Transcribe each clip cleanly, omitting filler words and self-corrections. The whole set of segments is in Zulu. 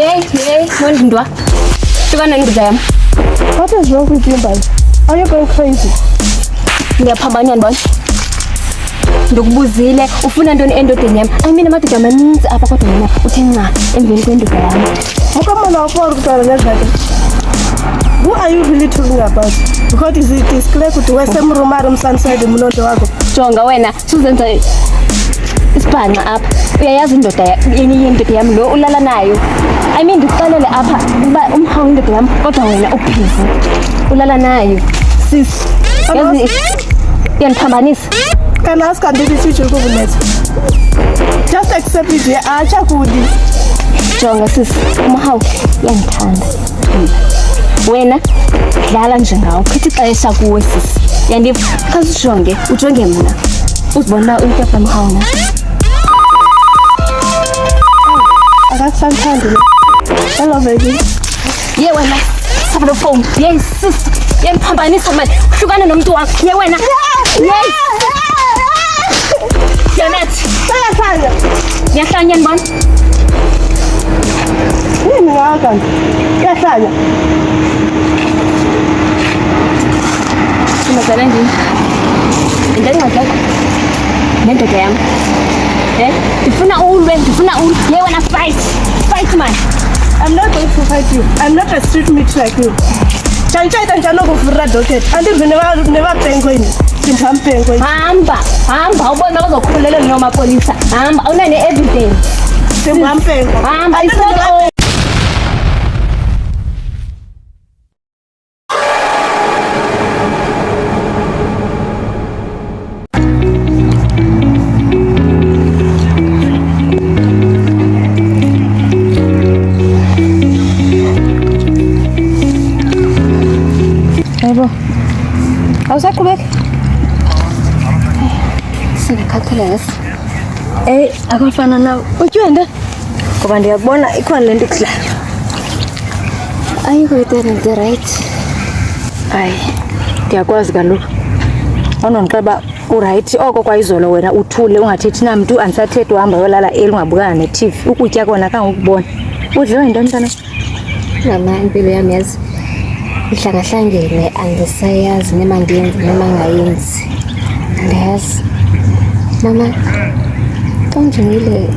Hey, Mondindwa. Hlukana ngidlam. What is wrong with you, Mbali? Are you going crazy? Ngiyaphambana yini bona? Ndokubuzile ufuna ntoni endodeni yami? I mean amadoda amaninzi apha kodwa mina uthi nca emveni kwendoda yami. Ukamana wapho ukutala ngezakhe. Who are you really talking about? Because it is clear ukuthi wesemrumara umsanside umuntu wakho. Jonga wena suzenza isibhanqa apha. Uyayazi indoda yenye indoda yami lo ulala nayo. I mean ndikuxelele apha uba umhawu indoda yami kodwa wena ubhizi. Ulala nayo. Sis. Yazi yaniphambanisa. Can I ask and did you go with just accept it. Acha kudi. Jonga sis umhawu yangithanda. Wena dlala nje ngawo khithi ixesha kuwe sis. Yandiva khasijonge ujonge mina. Uzibona into yamhawu. Akasanthandi lo. Hello baby. Ye wena have the phone. Yes sis. Yaniphambanisa man. Hlukana nomuntu wakho. Ye wena. Yes. Janet. Sayahlanya. Yahlanya ngibona. Yini ngaka? Yahlanya. Ngizala ndini. Ndani ngakho. Nendoda yami. Ndifuna ulwe. Ye wena fight man. I'm not going to fight you. I'm not a street meat like you. Chanchaita njalo kuvura docket. Andi never penguin. Sintham penguin. Hamba ubona bazokhulelwa noma police. Hamba awunane evidence. Sintham penguin. Hamba isoko. Awusaqhubeka? Sinekhathalele. Akufana nawe. Utywenda? Ngoba ndiyabona ikhona lento ekudlayo. Ayikho the right. Hayi, ndiyakwazi kaloku. Awunondixeba uright oko kwayizolo wena uthule ungathethi namntu andisathethi uhamba yolala ungabukana ne-TV. Ukutya kona kangukubona. Udliwe yintoni mntana? Mama impilo yami yazi ihlangahlangene andisayazi nema ndiyenze nema ngayenzi. Andiyazi. Mama xa njengile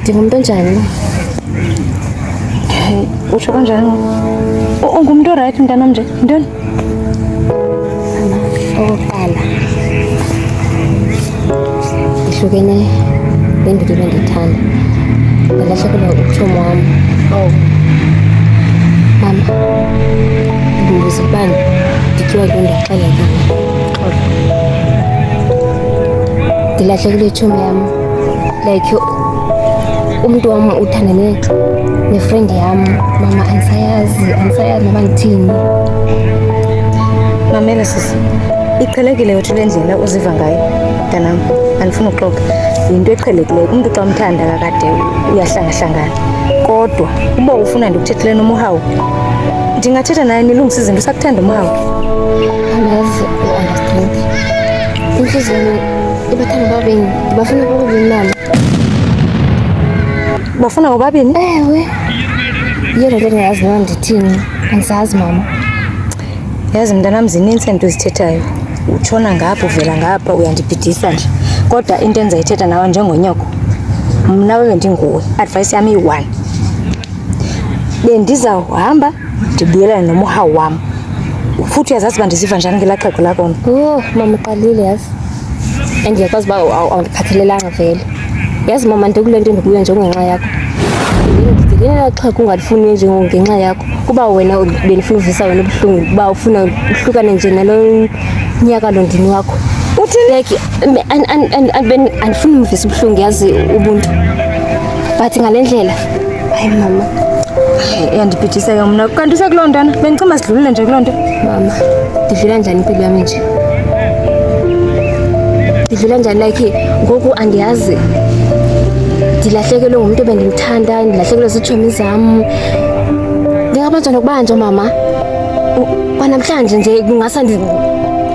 ndingumuntu onjani? Utsho kanjani? Ungumntu right mntanam nje? Ntoni? Mama okokuqala ndihlukene nendoda ebendiyithanda ndalahlekelwa utshomi wam. Mama ndibuza ubani ndityiwa yinto ndiyaxela ndilahlekile itshomi yam like umntu wam uthandane nefriend yam. Mama andisayazi noba ndithini. Mamela sisi, iqhelekile wethu le ndlela uziva ngayo mntanam, andifuna uxoka. Yinto eqhelekileyo umntu xa umthanda kakade uyahlangahlangana. Kodwa uba ufuna ndikuthethele nomuhawu ndingathetha naye nilungisa izinto sakuthanda umuhawu. Andazi u-understand. Inhliziyo ibathanda babini ndibafuna babini mama. Bafuna bobabini? Ewe. Yiyo le nto ndingayazi noba ndithini. Andisazi mama. Yazi mntanam zinintsi into ezithethayo. Utshona ngapha uvela ngapha uyandibhidisa nje. Kodwa into endizayithetha nawe njengonyoko. Mna wewe ndinguwe. Advice yami iyi-1. Bendizawuhamba ndibuyelane nomuhawu wam. Futhi uyazazi uba ndiziva njani ngelaa xhego lakho. Mama uqalile yazi. And ndiyakwazi uba awundikhathalelanga vele. Yazi mama ndikule nto ndikuyo njengenxa yakho. Ndilelaa xhego ungalifuni njengenxa yakho. Kuba wena benifuna uvisa wena ubuhlungu kuba ufuna uhlukane nje nalo nyaka lo ndini wakho. Uthini? Like andifuni umvisa ubuhlungu yazi ubuntu. But ngale ndlela hayi mama. Yandibhidisa ke mna. Kanti sekuloo ntwana bendicima sidlulile nje kuloo nto. Mama ndidlula njani impilo yami nje? Ndidlula njani like ngoku andiyazi. Ndilahlekelwe ngumuntu ebendimthanda, ndilahlekelwe zitshomi zam. Ndingabanjwa nokubanjwa mama. Kwanamhlanje nje kungasa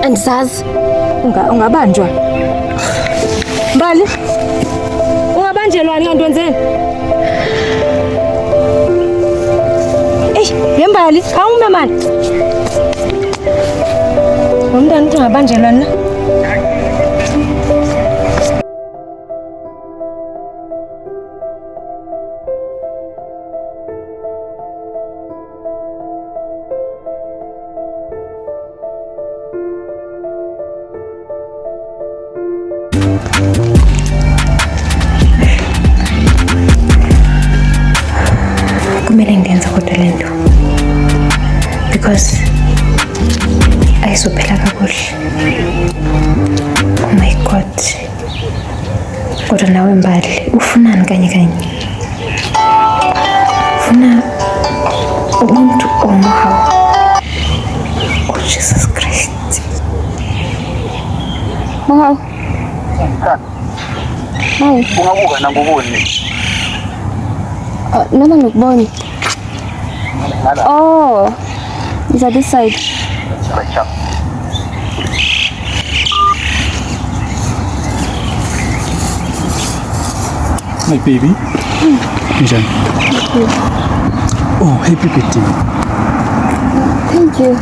andisazi. Ungabanjwa? Mbali? Ungabanjelwa nganto nzeni? Hayi, ngembali, awume mani. Umntana uthi ngabanjelwa na? Kumele ngenze kodwa lento because ayizophela kakuhle. Oh my god. Kodwa nawe Mbali, ufunani kanye? Ufuna umuntu omuhawu. Oh Jesus Christ. Wow. Hayi. Ungabuka nanguboni. Noma ngikuboni. Oh. Is that this side? My baby. Njani? Oh, happy birthday. Thank you.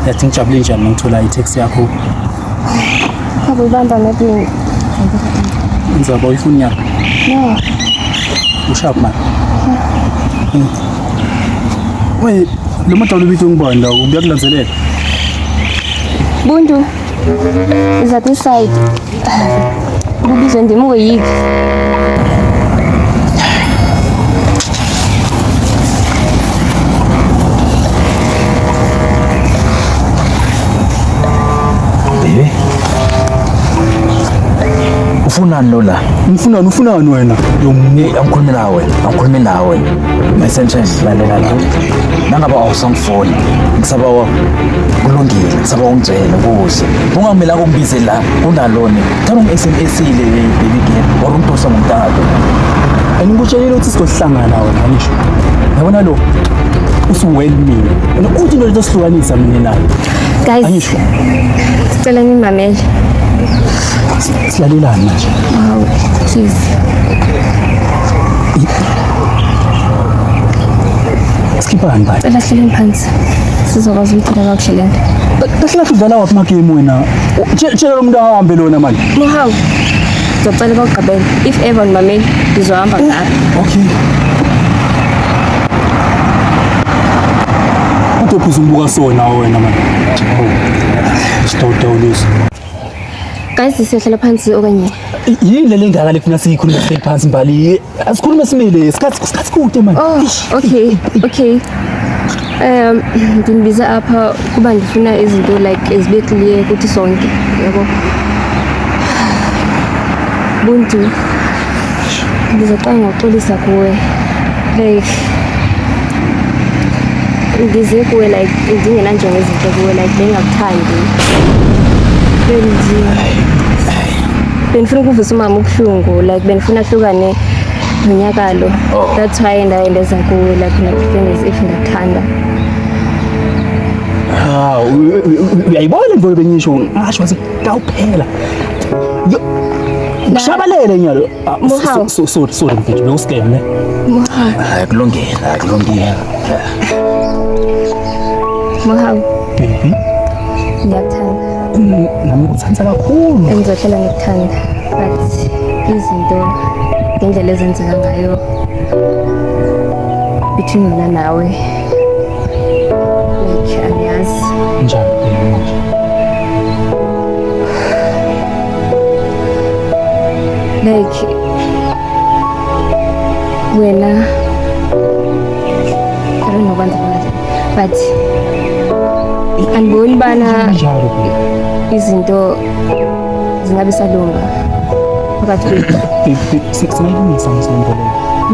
Yathi ngijabule njani ngithola i-text yakho. Ngibamba nathi. Ngizaba uyifuni yakho. No. Ushap man. Wait, lo moto lo bithi ngibona la uyakulandzelela. Buntu. Is that this side? Kubizwa ndimo yiki. Baby. Ufunani lo la? Ufunani wena? Angikhulumi nawe. My sunshine lalela la. Nangaba awusangifoni. Ngisaba kulungile. Ngisaba ungitshele kuze. Ungamela ukungibize la kunalone. Thana SMS ile baby girl. Waruntosa ngomntado. Angikutshelile ukuthi sizohlangana wena ngisho. Yabona lo usuwell mina. Wena uthi into lesihlukanisa mina naye. Guys. Angisho. Sicela ngimamele. Silalelana nje. Wow, please. Skipani bye. Cela hleleni phansi. Sizokwazi ukuphila kakuhle lento. Kahle udlala waphi amagame wena? Tshela lo muntu ahambe lona manje. Muhawu. Ngizocela ukugqibela. If ever ngimamele, ngizohamba ngapha. Okay. Utophuza umbuka sona wena manje. Stawulisa. Guys, siyohlala phansi okanye. Yini le ngaka lefuna siyikhuluma sihleli phansi Mbali. Asikhulume simile isikhathi kude manje. Oh, okay. Nginibiza apha kuba ngifuna izinto like ezibe clear ukuthi sonke, yabo. Buntu. Ngizocela ngokuxolisa kuwe. Like ngize kuwe like ngingenanjongo ezinto kuwe like bengakuthandi. Benifuna ukuvisa umama ubuhlungu like benifuna hlukane nonyakalo. That's why ndayendeza kuwe like nakufuna as if ndakuthanda. Uyayibona into bengisho ngasho wathi kawuphela. Shabalele nyalo. Sorry mfethu bewuskeme ne. Hayi kulungile. Muhawu. Baby. Ngiyakuthanda. Nami ngikuthanda kakhulu. Ngizohlala ngikuthanda. But izinto ngendlela ezenzeka ngayo between mina nawe. Like angiyazi. Njani manje? Like wena I don't know what but andiboni bana izinto zingabe salunga phakathi kwethu. Singayilungisa ngisonto leyo.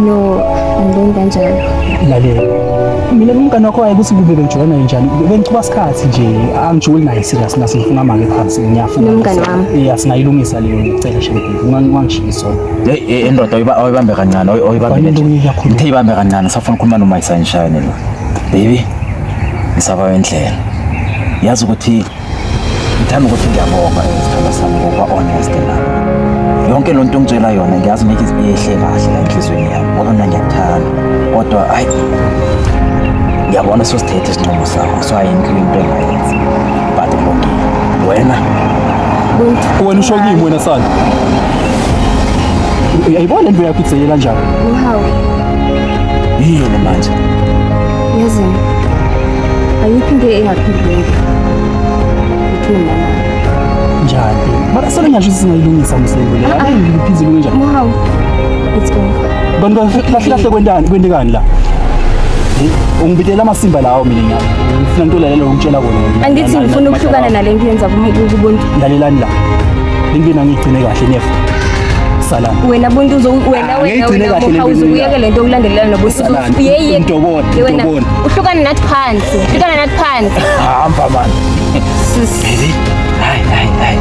No, andiboni kanjalo. Lalela. Mina umngane wakho ayikuthi kube bengijona njani. Bengichuba isikhathi nje angijoli naye serious nasifuna manje phansi ngiyafuna. Nomngane wami. Yeah, singayilungisa leyo ngicela shembe. Ungangishisa. Indoda oyibambe kancane oyibambe nje. Ngithe ibambe kancane safuna ukukhuluma no my sunshine lo. Baby. Ngisaba wendlela. Yazi ukuthi ngithanda ukuthi ngiyabonga isithando sami ngoba honest la. yonke lo nto ongitshela yona ngiyazi ngeke iyehle kahle la enhlizweni yami ngoba mina ngiyakuthanda kodwa hayi ngiyabona sosithethe isinqumo sakho so ayikho into engayenzi but kulungile wena Wena usho kimi wena sana. Uyayibona into yakho itseye kanjani? Uhawu, yini manje yazi ayikho into engaphilile. Uthini mama? Njani? Mara solo ngisho singayilungisa msebenzi le. Ake ngiphize kanjani? Uhawu, it's over. Bantu lahle kwendekani la? Ungibitela amasimba lawo mina nyama. Ngifuna into lalela ukutshela kona. Andithi ngifuna ukuhlukana nale nto yenza kubuntu. Lalelani la. Lengina ngigcine kahle nefa. Salama. Wena buntu uzokuyeka le nto okulandelelana nobuntu. Uyeye. Intobona. Uhlukane nathi phansi. hamba man baby hayi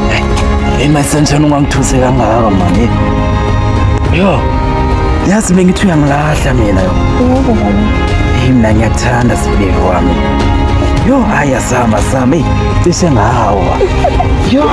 hey my sunshine ungangithuse kangaka man yo yazi bengithi uyangilahla mina yo mina ngiyakuthanda sibeke wami yo hayi asama cishe ngawa yo